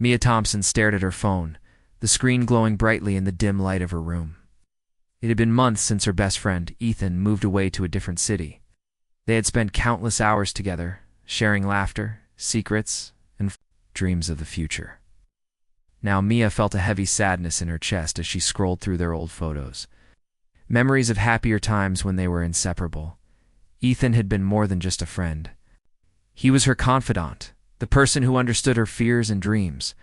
Mia Thompson stared at her phone, the screen glowing brightly in the dim light of her room. It had been months since her best friend, Ethan, moved away to a different city. They had spent countless hours together, sharing laughter, secrets, and dreams of the future. Now Mia felt a heavy sadness in her chest as she scrolled through their old photos. Memories of happier times when they were inseparable. Ethan had been more than just a friend. He was her confidant, the person who understood her fears and dreams.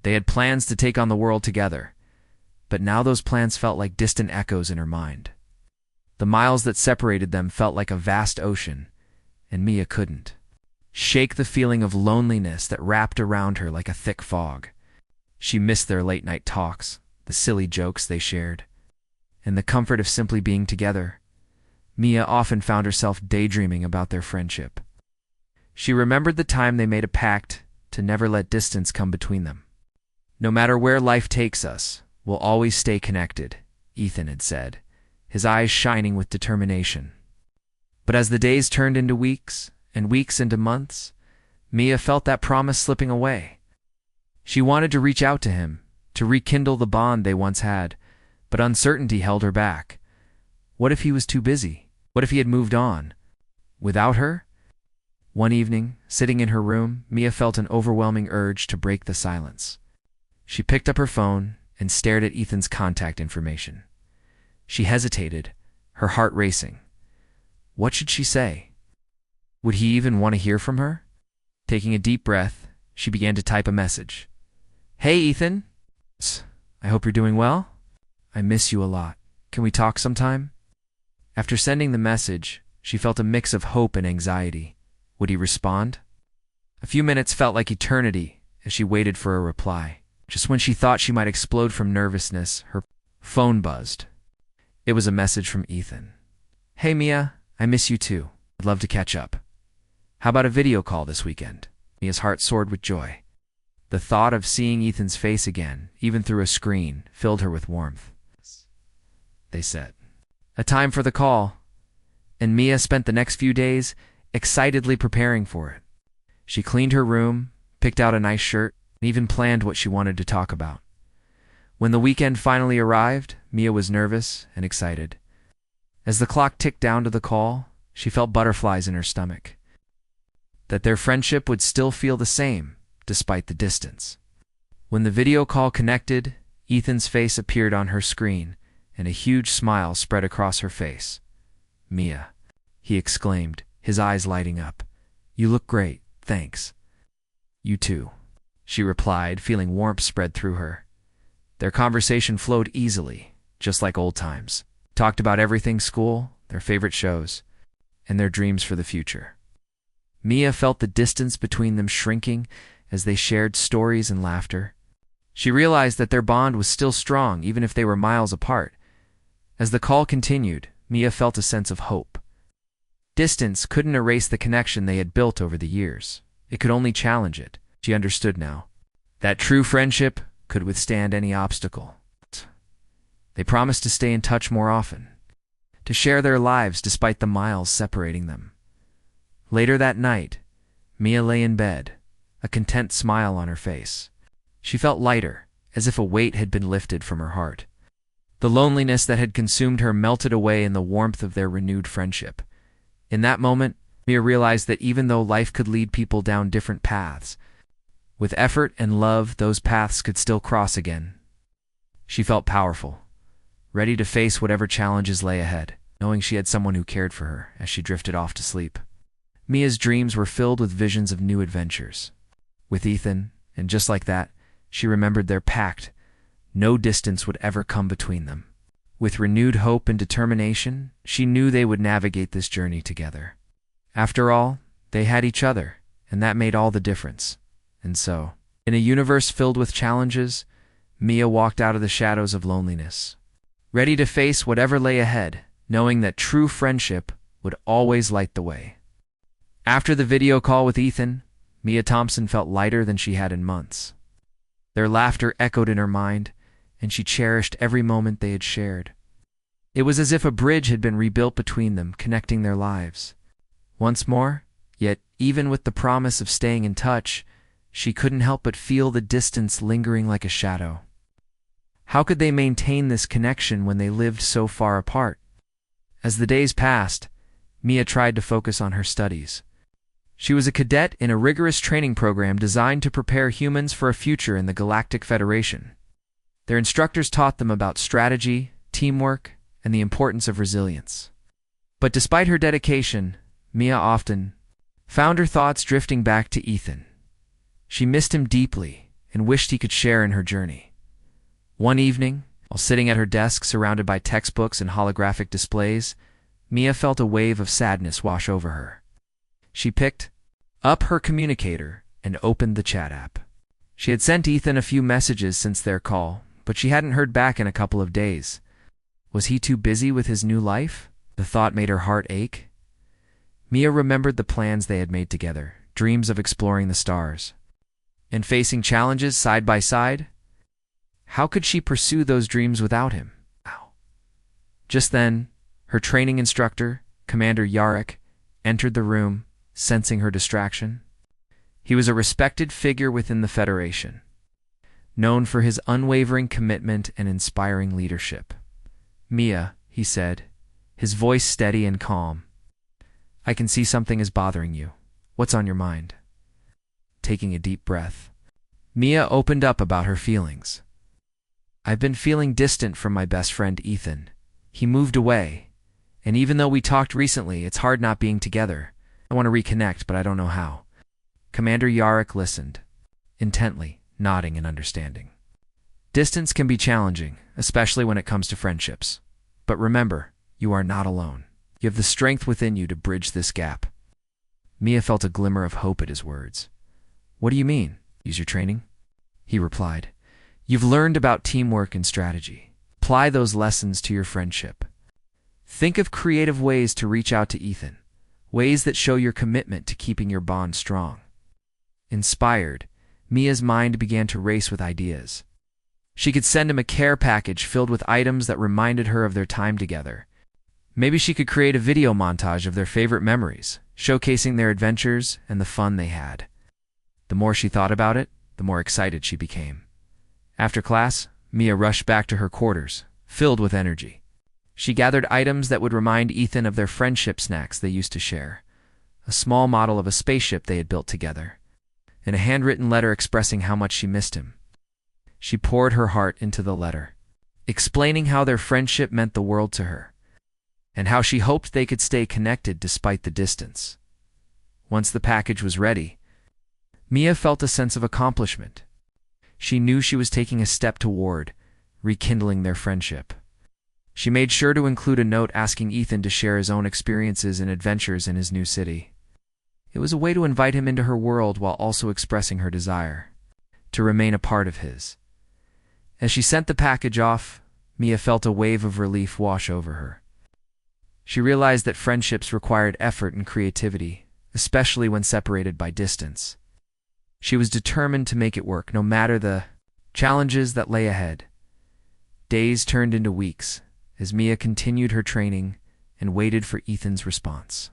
They had plans to take on the world together, but now those plans felt like distant echoes in her mind. The miles that separated them felt like a vast ocean, and Mia couldn't shake the feeling of loneliness that wrapped around her like a thick fog. She missed their late-night talks, the silly jokes they shared, and the comfort of simply being together. Mia often found herself daydreaming about their friendship. She remembered the time they made a pact to never let distance come between them. "No matter where life takes us, we'll always stay connected," Ethan had said, his eyes shining with determination. But as the days turned into weeks, and weeks into months, Mia felt that promise slipping away. She wanted to reach out to him, to rekindle the bond they once had, but uncertainty held her back. What if he was too busy? What if he had moved on? Without her? One evening, sitting in her room, Mia felt an overwhelming urge to break the silence. She picked up her phone and stared at Ethan's contact information. She hesitated, her heart racing. What should she say? Would he even want to hear from her? Taking a deep breath, she began to type a message. "Hey, Ethan. I hope you're doing well. I miss you a lot. Can we talk sometime?" After sending the message, she felt a mix of hope and anxiety. Would he respond? A few minutes felt like eternity as she waited for a reply. Just when she thought she might explode from nervousness, her phone buzzed. It was a message from Ethan. "Hey Mia, I miss you too. I'd love to catch up. How about a video call this weekend?" Mia's heart soared with joy. The thought of seeing Ethan's face again, even through a screen, filled her with warmth. They set a time for the call, and Mia spent the next few days excitedly preparing for it. She cleaned her room, picked out a nice shirt, and even planned what she wanted to talk about. When the weekend finally arrived, Mia was nervous and excited. As the clock ticked down to the call, she felt butterflies in her stomach. That their friendship would still feel the same, despite the distance. When the video call connected, Ethan's face appeared on her screen, and a huge smile spread across her face. "Mia," he exclaimed, his eyes lighting up. "You look great, thanks." "You too," she replied, feeling warmth spread through her. Their conversation flowed easily, just like old times. Talked about everything: school, their favorite shows, and their dreams for the future. Mia felt the distance between them shrinking as they shared stories and laughter. She realized that their bond was still strong, even if they were miles apart. As the call continued, Mia felt a sense of hope. Distance couldn't erase the connection they had built over the years. It could only challenge it. She understood now that true friendship could withstand any obstacle. They promised to stay in touch more often, to share their lives despite the miles separating them. Later that night, Mia lay in bed, a content smile on her face. She felt lighter, as if a weight had been lifted from her heart. The loneliness that had consumed her melted away in the warmth of their renewed friendship. In that moment, Mia realized that even though life could lead people down different paths, with effort and love, those paths could still cross again. She felt powerful, ready to face whatever challenges lay ahead, knowing she had someone who cared for her as she drifted off to sleep. Mia's dreams were filled with visions of new adventures with Ethan, and just like that, she remembered their pact. No distance would ever come between them. With renewed hope and determination, she knew they would navigate this journey together. After all, they had each other, and that made all the difference. And so, in a universe filled with challenges, Mia walked out of the shadows of loneliness, ready to face whatever lay ahead, knowing that true friendship would always light the way. After the video call with Ethan, Mia Thompson felt lighter than she had in months. Their laughter echoed in her mind, and she cherished every moment they had shared. It was as if a bridge had been rebuilt between them, connecting their lives. Once more, yet even with the promise of staying in touch, she couldn't help but feel the distance lingering like a shadow. How could they maintain this connection when they lived so far apart? As the days passed, Mia tried to focus on her studies. She was a cadet in a rigorous training program designed to prepare humans for a future in the Galactic Federation. Their instructors taught them about strategy, teamwork, and the importance of resilience. But despite her dedication, Mia often found her thoughts drifting back to Ethan. She missed him deeply and wished he could share in her journey. One evening, while sitting at her desk surrounded by textbooks and holographic displays, Mia felt a wave of sadness wash over her. She picked up her communicator and opened the chat app. She had sent Ethan a few messages since their call, but she hadn't heard back in a couple of days. Was he too busy with his new life? The thought made her heart ache. Mia remembered the plans they had made together, dreams of exploring the stars, and facing challenges side by side. How could she pursue those dreams without him? Just then, her training instructor, Commander Yarrick, entered the room, sensing her distraction. He was a respected figure within the Federation, known for his unwavering commitment and inspiring leadership. "Mia," he said, his voice steady and calm, "I can see something is bothering you. What's on your mind?" Taking a deep breath, Mia opened up about her feelings. "I've been feeling distant from my best friend Ethan. He moved away, and even though we talked recently, it's hard not being together. I want to reconnect, but I don't know how." Commander Yarrick listened intently, nodding in understanding. "Distance can be challenging, especially when it comes to friendships. But remember, you are not alone. You have the strength within you to bridge this gap." Mia felt a glimmer of hope at his words. "What do you mean? Use your training?" He replied. "You've learned about teamwork and strategy. Apply those lessons to your friendship. Think of creative ways to reach out to Ethan, ways that show your commitment to keeping your bond strong." Inspired, Mia's mind began to race with ideas. She could send him a care package filled with items that reminded her of their time together. Maybe she could create a video montage of their favorite memories, showcasing their adventures and the fun they had. The more she thought about it, the more excited she became. After class, Mia rushed back to her quarters, filled with energy. She gathered items that would remind Ethan of their friendship snacks they used to share, a small model of a spaceship they had built together, and a handwritten letter expressing how much she missed him. She poured her heart into the letter, explaining how their friendship meant the world to her, and how she hoped they could stay connected despite the distance. Once the package was ready, Mia felt a sense of accomplishment. She knew she was taking a step toward rekindling their friendship. She made sure to include a note asking Ethan to share his own experiences and adventures in his new city. It was a way to invite him into her world while also expressing her desire to remain a part of his. As she sent the package off, Mia felt a wave of relief wash over her. She realized that friendships required effort and creativity, especially when separated by distance. She was determined to make it work, no matter the challenges that lay ahead. Days turned into weeks as Mia continued her training and waited for Ethan's response.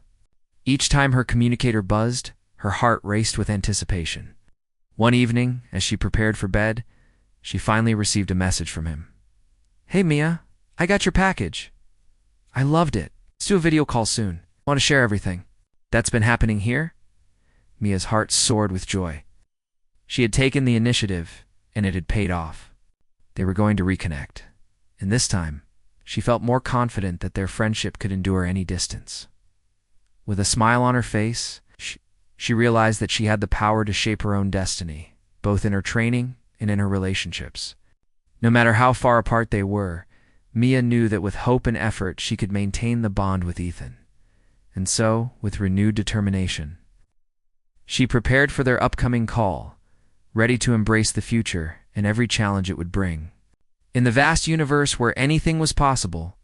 Each time her communicator buzzed, her heart raced with anticipation. One evening, as she prepared for bed, she finally received a message from him. "Hey Mia, I got your package. I loved it. Let's do a video call soon. I want to share everything that's been happening here." Mia's heart soared with joy. She had taken the initiative, and it had paid off. They were going to reconnect, and this time, she felt more confident that their friendship could endure any distance. With a smile on her face, she realized that she had the power to shape her own destiny, both in her training and in her relationships. No matter how far apart they were, Mia knew that with hope and effort she could maintain the bond with Ethan. And so, with renewed determination, she prepared for their upcoming call, ready to embrace the future and every challenge it would bring. In the vast universe where anything was possible,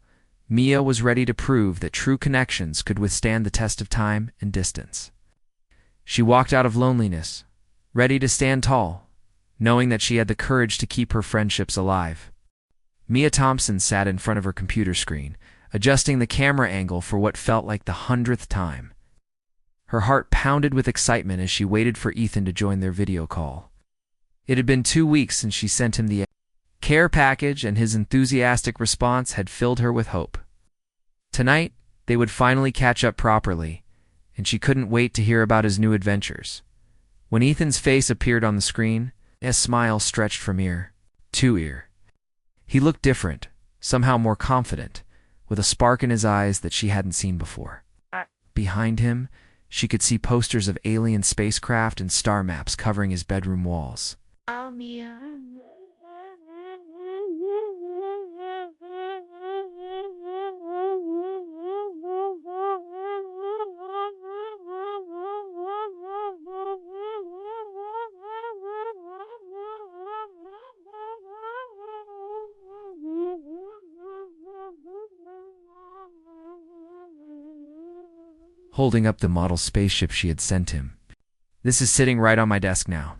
Mia was ready to prove that true connections could withstand the test of time and distance. She walked out of loneliness, ready to stand tall, knowing that she had the courage to keep her friendships alive. Mia Thompson sat in front of her computer screen, adjusting the camera angle for what felt like the 100th time. Her heart pounded with excitement as she waited for Ethan to join their video call. It had been 2 weeks since she sent him the care package, and his enthusiastic response had filled her with hope. Tonight, they would finally catch up properly, and she couldn't wait to hear about his new adventures. When Ethan's face appeared on the screen, a smile stretched from ear to ear. He looked different, somehow more confident, with a spark in his eyes that she hadn't seen before. Behind him, she could see posters of alien spacecraft and star maps covering his bedroom walls. Oh, Mia. Holding up the model spaceship she had sent him. This is sitting right on my desk now.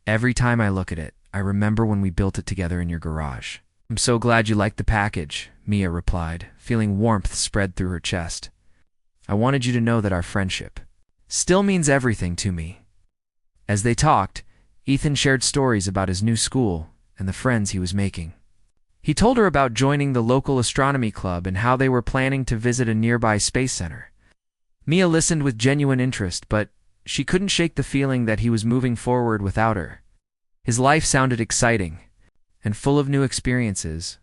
Every time I look at it, I remember when we built it together in your garage. I'm so glad you liked the package, Mia replied, feeling warmth spread through her chest. I wanted you to know that our friendship still means everything to me. As they talked, Ethan shared stories about his new school and the friends he was making. He told her about joining the local astronomy club and how they were planning to visit a nearby space center. Mia listened with genuine interest, but she couldn't shake the feeling that he was moving forward without her. His life sounded exciting and full of new experiences,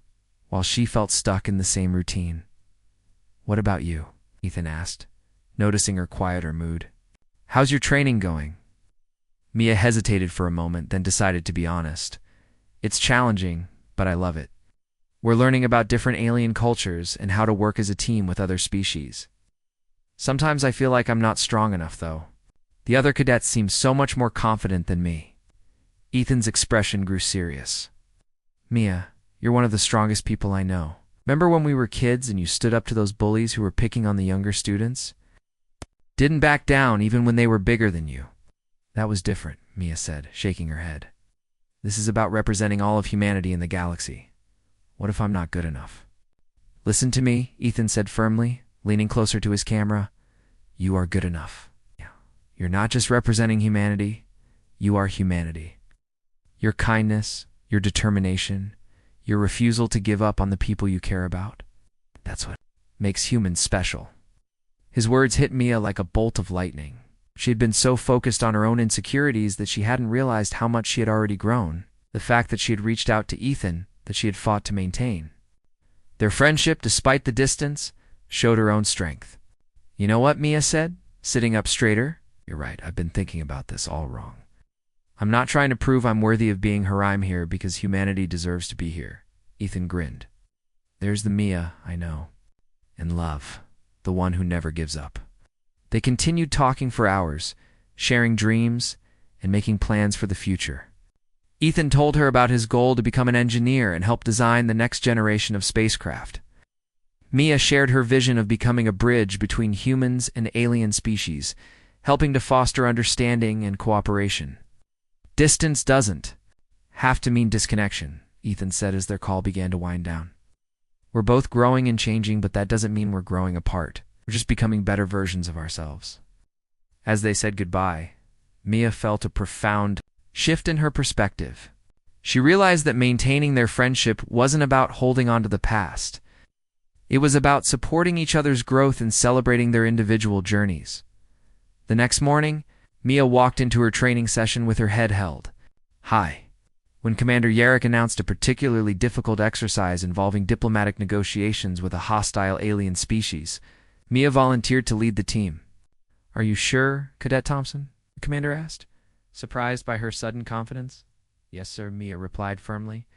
while she felt stuck in the same routine. What about you? Ethan asked, noticing her quieter mood. How's your training going? Mia hesitated for a moment, then decided to be honest. It's challenging, but I love it. We're learning about different alien cultures and how to work as a team with other species. Sometimes I feel like I'm not strong enough, though. The other cadets seem so much more confident than me. Ethan's expression grew serious. Mia, you're one of the strongest people I know. Remember when we were kids and you stood up to those bullies who were picking on the younger students? Didn't back down even when they were bigger than you. That was different, Mia said, shaking her head. This is about representing all of humanity in the galaxy. What if I'm not good enough? Listen to me, Ethan said firmly, leaning closer to his camera. You are good enough. You're not just representing humanity, you are humanity. Your kindness, your determination, your refusal to give up on the people you care about, that's what makes humans special. His words hit Mia like a bolt of lightning. She had been so focused on her own insecurities that she hadn't realized how much she had already grown, the fact that she had reached out to Ethan, that she had fought to maintain. Their friendship, despite the distance, showed her own strength. You know what, Mia said, sitting up straighter? You're right, I've been thinking about this all wrong. I'm not trying to prove I'm worthy of being her. I'm here because humanity deserves to be here. Ethan grinned. There's the Mia I know. And love, the one who never gives up. They continued talking for hours, sharing dreams and making plans for the future. Ethan told her about his goal to become an engineer and help design the next generation of spacecraft. Mia shared her vision of becoming a bridge between humans and alien species, helping to foster understanding and cooperation. Distance doesn't have to mean disconnection, Ethan said as their call began to wind down. We're both growing and changing, but that doesn't mean we're growing apart. We're just becoming better versions of ourselves. As they said goodbye, Mia felt a profound shift in her perspective. She realized that maintaining their friendship wasn't about holding on to the past. It was about supporting each other's growth and celebrating their individual journeys. The next morning, Mia walked into her training session with her head held high. When Commander Yarrick announced a particularly difficult exercise involving diplomatic negotiations with a hostile alien species, Mia volunteered to lead the team. Are you sure, Cadet Thompson? The commander asked, surprised by her sudden confidence. Yes, sir, Mia replied firmly.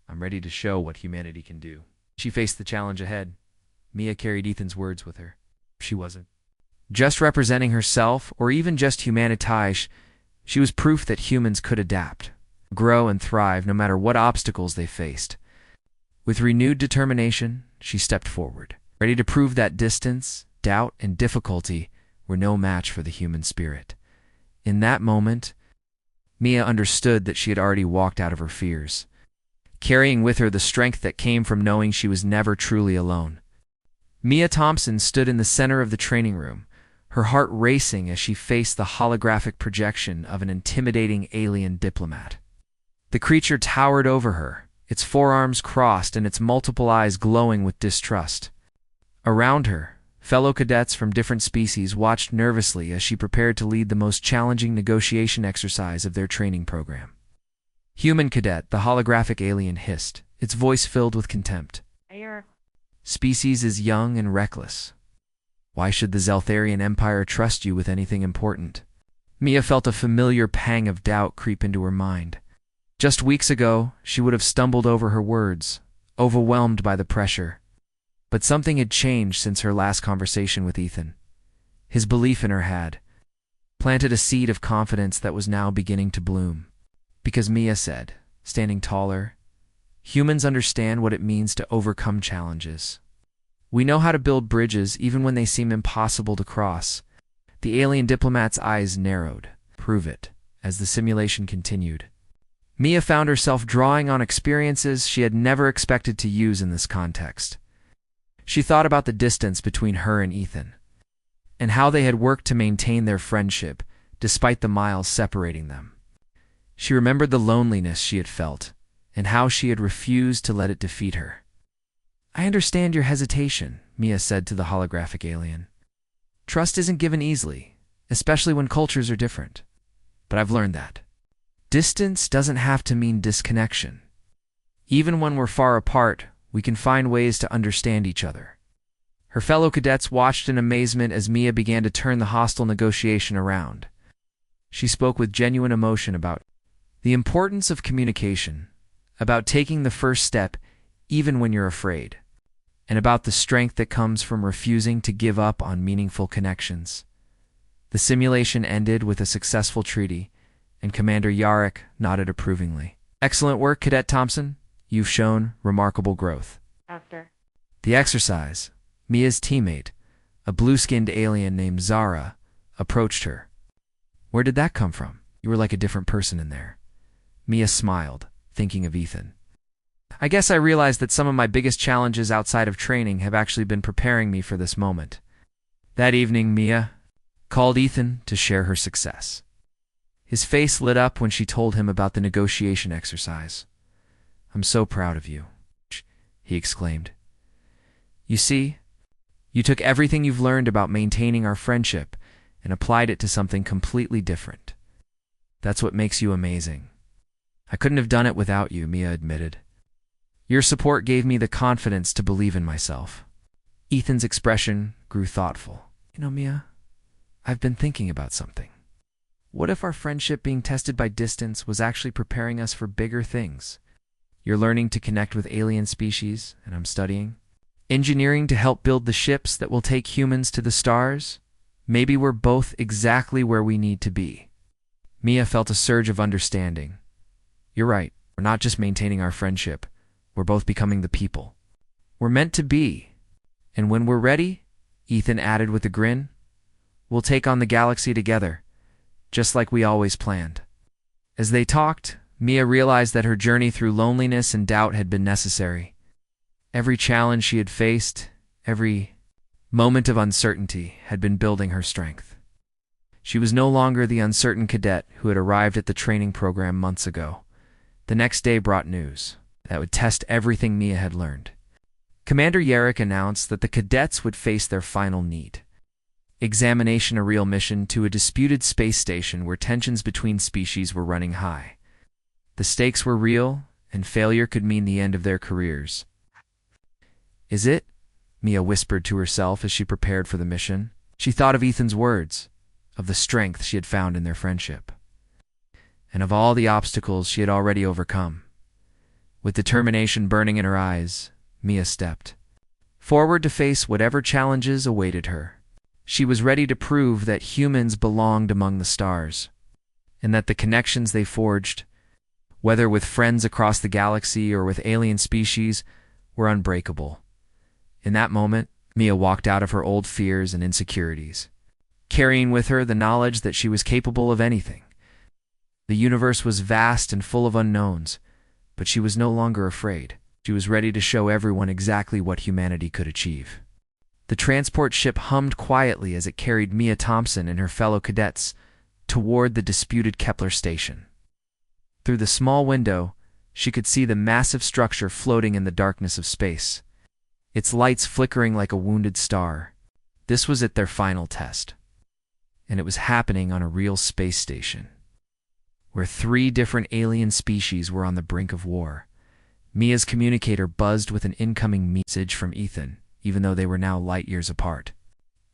I'm ready to show what humanity can do. She faced the challenge ahead. Mia carried Ethan's words with her. She wasn't just representing herself or even just humanity. She was proof that humans could adapt, grow, and thrive no matter what obstacles they faced. With renewed determination, she stepped forward, ready to prove that distance, doubt, and difficulty were no match for the human spirit. In that moment, Mia understood that she had already walked out of her fears, carrying with her the strength that came from knowing she was never truly alone. Mia Thompson stood in the center of the training room, her heart racing as she faced the holographic projection of an intimidating alien diplomat. The creature towered over her, its forearms crossed and its multiple eyes glowing with distrust. Around her, fellow cadets from different species watched nervously as she prepared to lead the most challenging negotiation exercise of their training program. "Human cadet," the holographic alien hissed, its voice filled with contempt. Your "Species is young and reckless. Why should the Zeltharian Empire trust you with anything important?" Mia felt a familiar pang of doubt creep into her mind. Just weeks ago, she would have stumbled over her words, overwhelmed by the pressure. But something had changed since her last conversation with Ethan. His belief in her had planted a seed of confidence that was now beginning to bloom. Because Mia said, standing taller, "Humans understand what it means to overcome challenges. We know how to build bridges even when they seem impossible to cross." The alien diplomat's eyes narrowed. "Prove it," as the simulation continued. Mia found herself drawing on experiences she had never expected to use in this context. She thought about the distance between her and Ethan, and how they had worked to maintain their friendship despite the miles separating them. She remembered the loneliness she had felt, and how she had refused to let it defeat her. "I understand your hesitation," Mia said to the holographic alien. "Trust isn't given easily, especially when cultures are different. But I've learned that distance doesn't have to mean disconnection. Even when we're far apart, we can find ways to understand each other." Her fellow cadets watched in amazement as Mia began to turn the hostile negotiation around. She spoke with genuine emotion about the importance of communication, about taking the first step even when you're afraid, and about the strength that comes from refusing to give up on meaningful connections. The simulation ended with a successful treaty, and Commander Yarrick nodded approvingly. "Excellent work, Cadet Thompson. You've shown remarkable growth." after The exercise, Mia's teammate, a blue-skinned alien named Zara, approached her. "Where did that come from? You were like a different person in there." Mia smiled, thinking of Ethan. "I guess I realized that some of my biggest challenges outside of training have actually been preparing me for this moment." That evening, Mia called Ethan to share her success. His face lit up when she told him about the negotiation exercise. "I'm so proud of you," he exclaimed. "You see, you took everything you've learned about maintaining our friendship and applied it to something completely different. That's what makes you amazing." "I couldn't have done it without you," Mia admitted. "Your support gave me the confidence to believe in myself." Ethan's expression grew thoughtful. "You know, Mia, I've been thinking about something. What if our friendship being tested by distance was actually preparing us for bigger things? You're learning to connect with alien species, and I'm studying engineering to help build the ships that will take humans to the stars. Maybe we're both exactly where we need to be." Mia felt a surge of understanding. "You're right. We're not just maintaining our friendship. We're both becoming the people we're meant to be. And when we're ready," Ethan added with a grin, "we'll take on the galaxy together, just like we always planned." As they talked, Mia realized that her journey through loneliness and doubt had been necessary. Every challenge she had faced, every moment of uncertainty had been building her strength. She was no longer the uncertain cadet who had arrived at the training program months ago. The next day brought news that would test everything Mia had learned. Commander Yarrick announced that the cadets would face their final need: examination, a real mission to a disputed space station where tensions between species were running high. The stakes were real, and failure could mean the end of their careers. "Is it?" Mia whispered to herself as she prepared for the mission. She thought of Ethan's words, of the strength she had found in their friendship, and of all the obstacles she had already overcome. With determination burning in her eyes, Mia stepped forward to face whatever challenges awaited her. She was ready to prove that humans belonged among the stars, and that the connections they forged, whether with friends across the galaxy or with alien species, were unbreakable. In that moment, Mia walked out of her old fears and insecurities, carrying with her the knowledge that she was capable of anything. The universe was vast and full of unknowns, but she was no longer afraid. She was ready to show everyone exactly what humanity could achieve. The transport ship hummed quietly as it carried Mia Thompson and her fellow cadets toward the disputed Kepler station. Through the small window, she could see the massive structure floating in the darkness of space, its lights flickering like a wounded star. This was at their final test, and it was happening on a real space station, where 3 different alien species were on the brink of war. Mia's communicator buzzed with an incoming message from Ethan, even though they were now light years apart.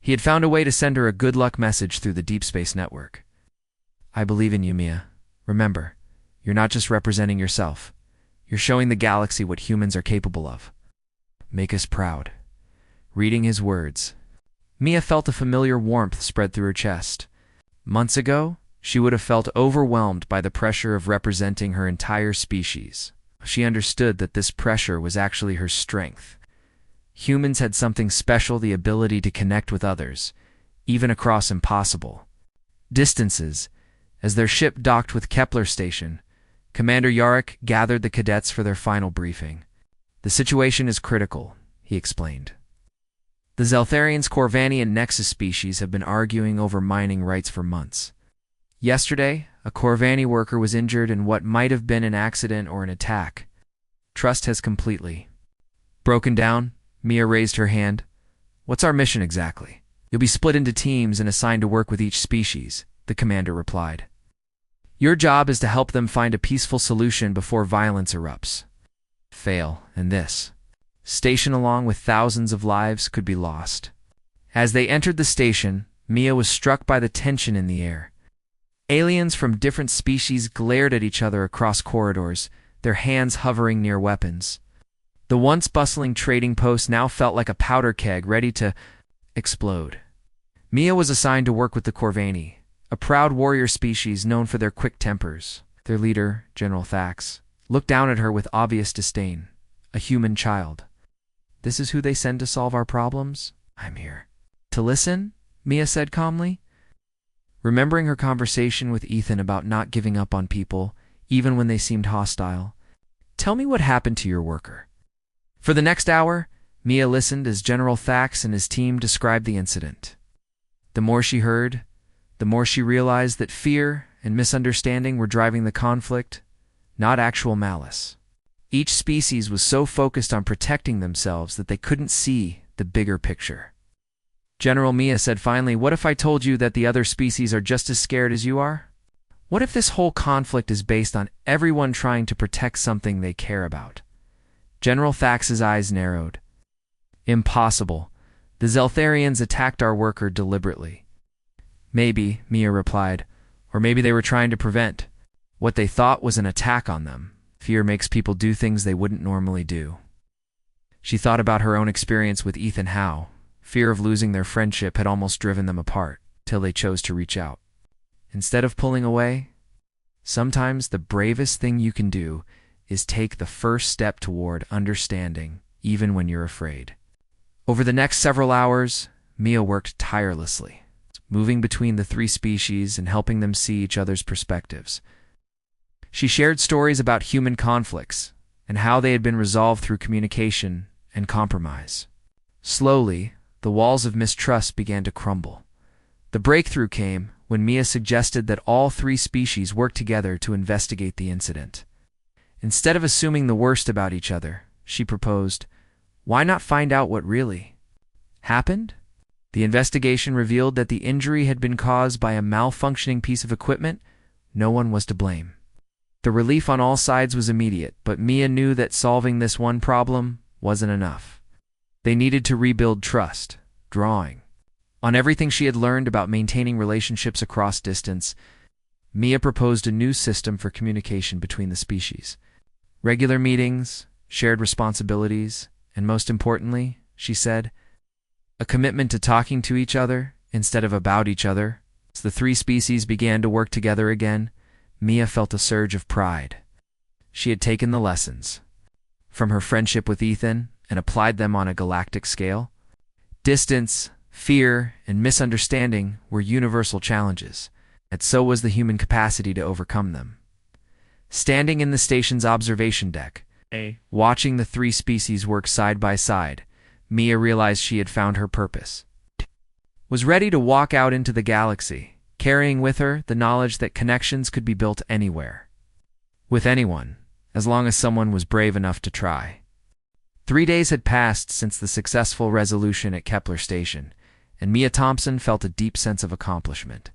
He had found a way to send her a good luck message through the deep space network. "I believe in you, Mia. Remember, you're not just representing yourself. You're showing the galaxy what humans are capable of. Make us proud." Reading his words, Mia felt a familiar warmth spread through her chest. Months ago, she would have felt overwhelmed by the pressure of representing her entire species. She understood that this pressure was actually her strength. Humans had something special, the ability to connect with others, even across impossible distances. As their ship docked with Kepler station, Commander Yarrick gathered the cadets for their final briefing. "The situation is critical," he explained. "The Zeltharians, Corvani, and Nexus species have been arguing over mining rights for months. Yesterday, a Corvani worker was injured in what might have been an accident or an attack. Trust has completely broken down." Mia raised her hand. "What's our mission exactly?" "You'll be split into teams and assigned to work with each species," the commander replied. "Your job is to help them find a peaceful solution before violence erupts. Fail, and this station, along with thousands of lives, could be lost." As they entered the station, Mia was struck by the tension in the air. Aliens from different species glared at each other across corridors, their hands hovering near weapons. The once bustling trading post now felt like a powder keg ready to explode. Mia was assigned to work with the Corvani, a proud warrior species known for their quick tempers. Their leader, General Thax, looked down at her with obvious disdain. "A human child. This is who they send to solve our problems? I'm here to listen," Mia said calmly. Remembering her conversation with Ethan about not giving up on people, even when they seemed hostile. "Tell me what happened to your worker." For the next hour, Mia listened as General Thax and his team described the incident. The more she heard, the more she realized that fear and misunderstanding were driving the conflict, not actual malice. Each species was so focused on protecting themselves that they couldn't see the bigger picture. General, Mia said finally, "What if I told you that the other species are just as scared as you are? What if this whole conflict is based on everyone trying to protect something they care about?" General Thax's eyes narrowed. "Impossible. The Zeltharians attacked our worker deliberately." "Maybe," Mia replied, "or maybe they were trying to prevent what they thought was an attack on them. Fear makes people do things they wouldn't normally do." She thought about her own experience with Ethan Howe. Fear of losing their friendship had almost driven them apart, till they chose to reach out. Instead of pulling away, sometimes the bravest thing you can do is take the first step toward understanding, even when you're afraid. Over the next several hours, Mia worked tirelessly, moving between the 3 species and helping them see each other's perspectives. She shared stories about human conflicts and how they had been resolved through communication and compromise. Slowly, the walls of mistrust began to crumble. The breakthrough came when Mia suggested that all 3 species work together to investigate the incident. Instead of assuming the worst about each other, she proposed, why not find out what really happened? The investigation revealed that the injury had been caused by a malfunctioning piece of equipment. No one was to blame. The relief on all sides was immediate, but Mia knew that solving this one problem wasn't enough. They needed to rebuild trust, drawing on everything she had learned about maintaining relationships across distance. Mia proposed a new system for communication between the species. Regular meetings, shared responsibilities, and most importantly, she said, a commitment to talking to each other instead of about each other. As the 3 species began to work together again, Mia felt a surge of pride. She had taken the lessons from her friendship with Ethan and applied them on a galactic scale. Distance, fear, and misunderstanding were universal challenges, and so was the human capacity to overcome them. Standing in the station's observation deck, watching the 3 species work side by side, Mia realized she had found her purpose. Was ready to walk out into the galaxy, carrying with her the knowledge that connections could be built anywhere. With anyone, as long as someone was brave enough to try. 3 days had passed since the successful resolution at Kepler Station, and Mia Thompson felt a deep sense of accomplishment.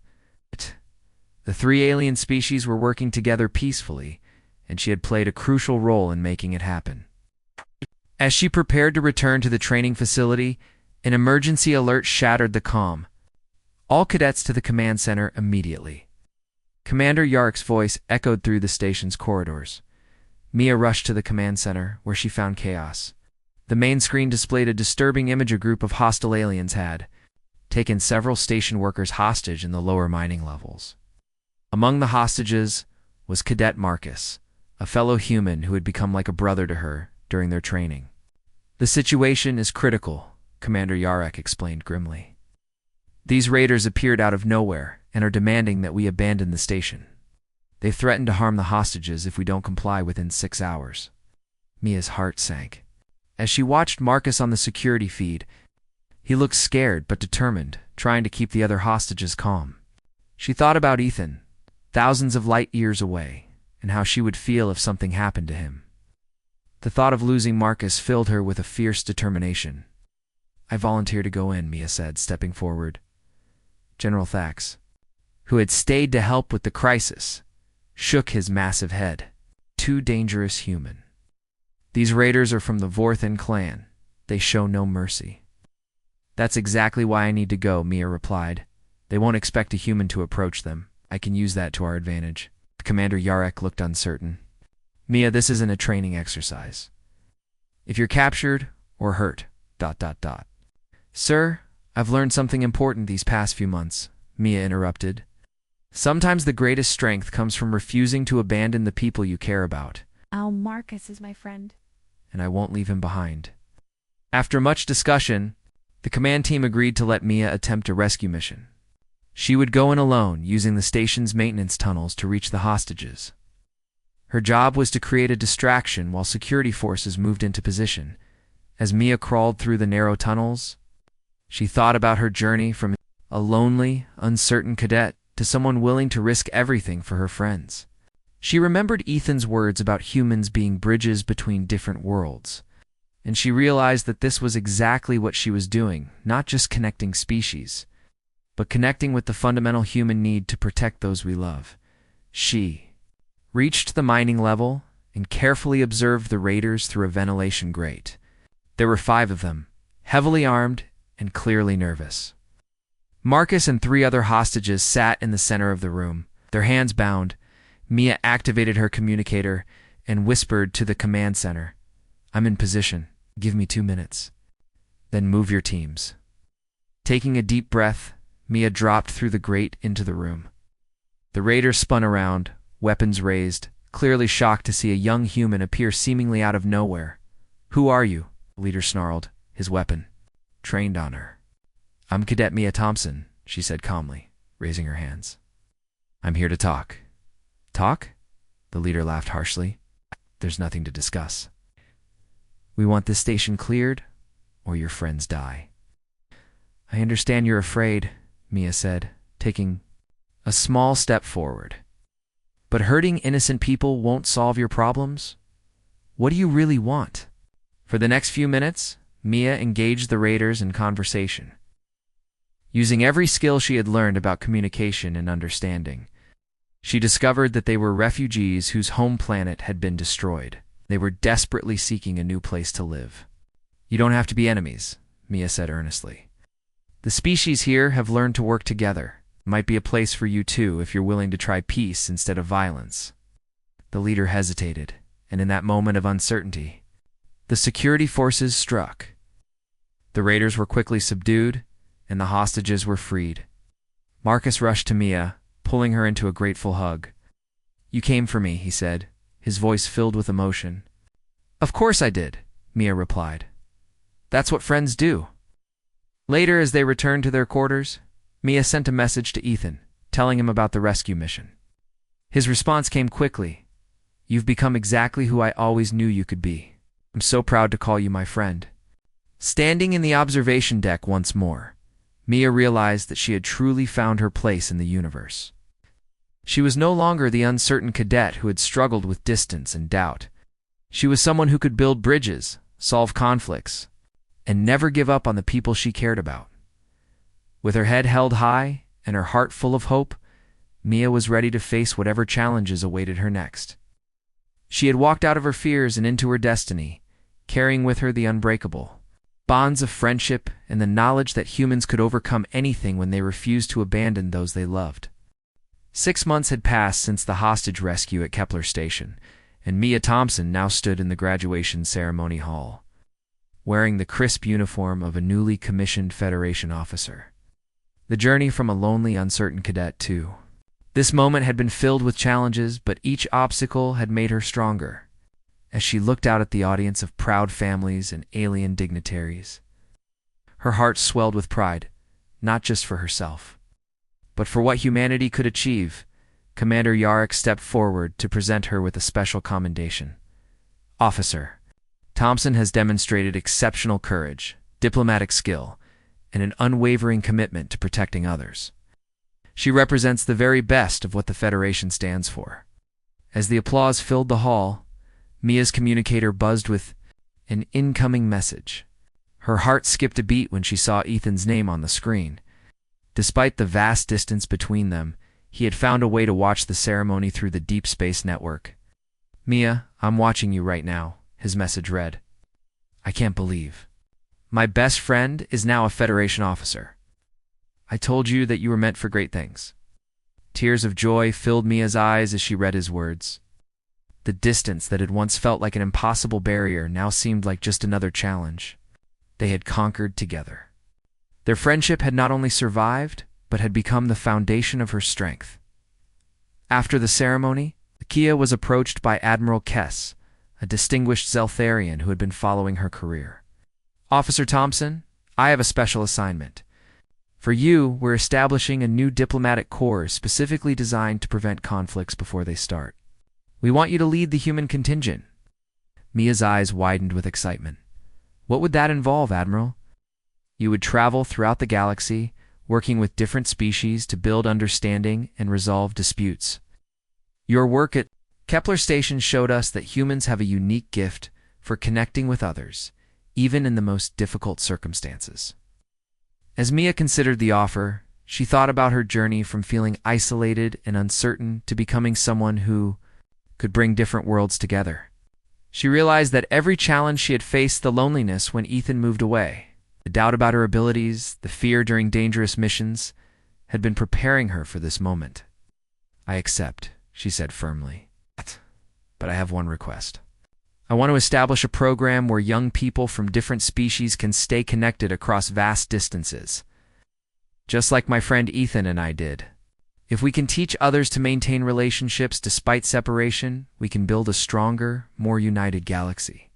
The 3 alien species were working together peacefully, and she had played a crucial role in making it happen. As she prepared to return to the training facility, an emergency alert shattered the calm. All cadets to the command center immediately. Commander Yarek's voice echoed through the station's corridors. Mia rushed to the command center, where she found chaos. The main screen displayed a disturbing image. A group of hostile aliens had taken several station workers hostage in the lower mining levels. Among the hostages was Cadet Marcus, a fellow human who had become like a brother to her during their training. "The situation is critical," Commander Yarek explained grimly. "These raiders appeared out of nowhere and are demanding that we abandon the station. They've threatened to harm the hostages if we don't comply within 6 hours." Mia's heart sank. As she watched Marcus on the security feed, he looked scared but determined, trying to keep the other hostages calm. She thought about Ethan, thousands of light years away, and how she would feel if something happened to him. The thought of losing Marcus filled her with a fierce determination. "I volunteer to go in," Mia said, stepping forward. General Thax, who had stayed to help with the crisis, shook his massive head. "Too dangerous, human. These raiders are from the Vorthan clan. They show no mercy." "That's exactly why I need to go," Mia replied. "They won't expect a human to approach them. I can use that to our advantage." Commander Yarek looked uncertain. "Mia, this isn't a training exercise. If you're captured or hurt, ... "Sir, I've learned something important these past few months," Mia interrupted. "Sometimes the greatest strength comes from refusing to abandon the people you care about." "Oh, Marcus is my friend. "And I won't leave him behind." After much discussion, the command team agreed to let Mia attempt a rescue mission. She would go in alone, using the station's maintenance tunnels to reach the hostages. Her job was to create a distraction while security forces moved into position. As Mia crawled through the narrow tunnels, she thought about her journey from a lonely, uncertain cadet to someone willing to risk everything for her friends. She remembered Ethan's words about humans being bridges between different worlds, and she realized that this was exactly what she was doing, not just connecting species, but connecting with the fundamental human need to protect those we love. She reached the mining level and carefully observed the raiders through a ventilation grate. There were 5 of them, heavily armed and clearly nervous. Marcus and 3 other hostages sat in the center of the room, their hands bound. Mia activated her communicator and whispered to the command center, "I'm in position. Give me 2 minutes. Then move your teams." Taking a deep breath, Mia dropped through the grate into the room. The raiders spun around, weapons raised, clearly shocked to see a young human appear seemingly out of nowhere. "Who are you?" the leader snarled, his weapon trained on her. "I'm Cadet Mia Thompson," she said calmly, raising her hands. "I'm here to talk." "Talk?" The leader laughed harshly. "There's nothing to discuss. We want this station cleared, or your friends die." "I understand you're afraid," Mia said, taking a small step forward. "But hurting innocent people won't solve your problems. What do you really want?" For the next few minutes, Mia engaged the raiders in conversation. Using every skill she had learned about communication and understanding, she discovered that they were refugees whose home planet had been destroyed. They were desperately seeking a new place to live. "You don't have to be enemies," Mia said earnestly. "The species here have learned to work together. It might be a place for you too if you're willing to try peace instead of violence." The leader hesitated, and in that moment of uncertainty, the security forces struck. The raiders were quickly subdued, and the hostages were freed. Marcus rushed to Mia, pulling her into a grateful hug. "You came for me," he said, his voice filled with emotion. "Of course I did," Mia replied. "That's what friends do." Later, as they returned to their quarters, Mia sent a message to Ethan, telling him about the rescue mission. His response came quickly. "You've become exactly who I always knew you could be. I'm so proud to call you my friend." Standing in the observation deck once more, Mia realized that she had truly found her place in the universe. She was no longer the uncertain cadet who had struggled with distance and doubt. She was someone who could build bridges, solve conflicts, and never give up on the people she cared about. With her head held high and her heart full of hope, Mia was ready to face whatever challenges awaited her next. She had walked out of her fears and into her destiny, carrying with her the unbreakable bonds of friendship and the knowledge that humans could overcome anything when they refused to abandon those they loved. 6 months had passed since the hostage rescue at Kepler Station, and Mia Thompson now stood in the graduation ceremony hall, wearing the crisp uniform of a newly commissioned Federation officer. The journey from a lonely, uncertain cadet to this moment had been filled with challenges, but each obstacle had made her stronger. As she looked out at the audience of proud families and alien dignitaries, her heart swelled with pride, not just for herself, but for what humanity could achieve. Commander Yarrick stepped forward to present her with a special commendation. Officer Thompson has demonstrated exceptional courage, diplomatic skill, and an unwavering commitment to protecting others. She represents the very best of what the Federation stands for. As the applause filled the hall, Mia's communicator buzzed with an incoming message. Her heart skipped a beat when she saw Ethan's name on the screen. Despite the vast distance between them, he had found a way to watch the ceremony through the deep space network. "Mia, I'm watching you right now," his message read. "I can't believe. My best friend is now a Federation officer. I told you that you were meant for great things." Tears of joy filled Mia's eyes as she read his words. The distance that had once felt like an impossible barrier now seemed like just another challenge. They had conquered together. Their friendship had not only survived, but had become the foundation of her strength. After the ceremony, Kia was approached by Admiral Kess, a distinguished Zeltharian who had been following her career. "Officer Thompson, I have a special assignment. For you, we're establishing a new diplomatic corps specifically designed to prevent conflicts before they start. We want you to lead the human contingent." Mia's eyes widened with excitement. "What would that involve, Admiral?" "You would travel throughout the galaxy, working with different species to build understanding and resolve disputes. Your work at Kepler Station showed us that humans have a unique gift for connecting with others, even in the most difficult circumstances." As Mia considered the offer, she thought about her journey from feeling isolated and uncertain to becoming someone who could bring different worlds together. She realized that every challenge she had faced, the loneliness when Ethan moved away, the doubt about her abilities, the fear during dangerous missions, had been preparing her for this moment. "I accept," she said firmly. "But I have one request. I want to establish a program where young people from different species can stay connected across vast distances, just like my friend Ethan and I did. If we can teach others to maintain relationships despite separation, we can build a stronger, more united galaxy."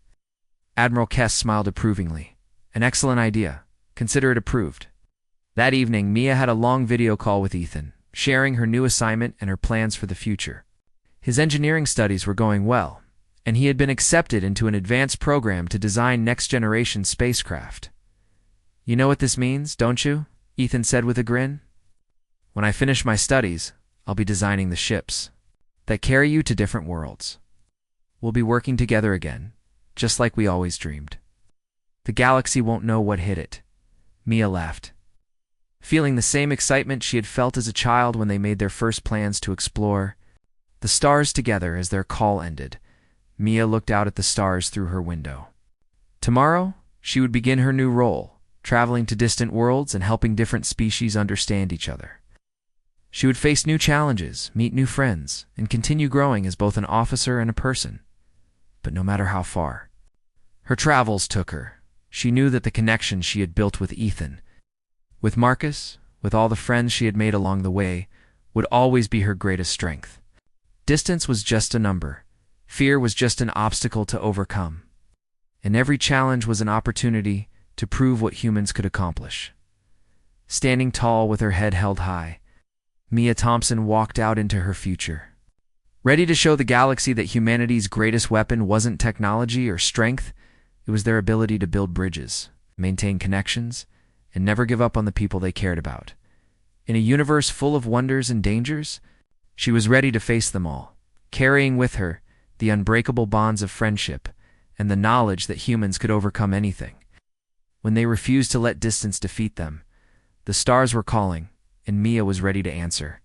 Admiral Kess smiled approvingly. "An excellent idea. Consider it approved." That evening, Mia had a long video call with Ethan, sharing her new assignment and her plans for the future. His engineering studies were going well, and he had been accepted into an advanced program to design next-generation spacecraft. "You know what this means, don't you?" Ethan said with a grin. "When I finish my studies, I'll be designing the ships that carry you to different worlds. We'll be working together again, just like we always dreamed. The galaxy won't know what hit it." Mia laughed, feeling the same excitement she had felt as a child when they made their first plans to explore the stars together. As their call ended, Mia looked out at the stars through her window. Tomorrow, she would begin her new role, traveling to distant worlds and helping different species understand each other. She would face new challenges, meet new friends, and continue growing as both an officer and a person. But no matter how far her travels took her, she knew that the connection she had built with Ethan, with Marcus, with all the friends she had made along the way, would always be her greatest strength. Distance was just a number. Fear was just an obstacle to overcome. And every challenge was an opportunity to prove what humans could accomplish. Standing tall with her head held high, Mia Thompson walked out into her future, ready to show the galaxy that humanity's greatest weapon wasn't technology or strength, it was their ability to build bridges, maintain connections, and never give up on the people they cared about. In a universe full of wonders and dangers, she was ready to face them all, carrying with her the unbreakable bonds of friendship and the knowledge that humans could overcome anything. When they refused to let distance defeat them, the stars were calling, and Mia was ready to answer.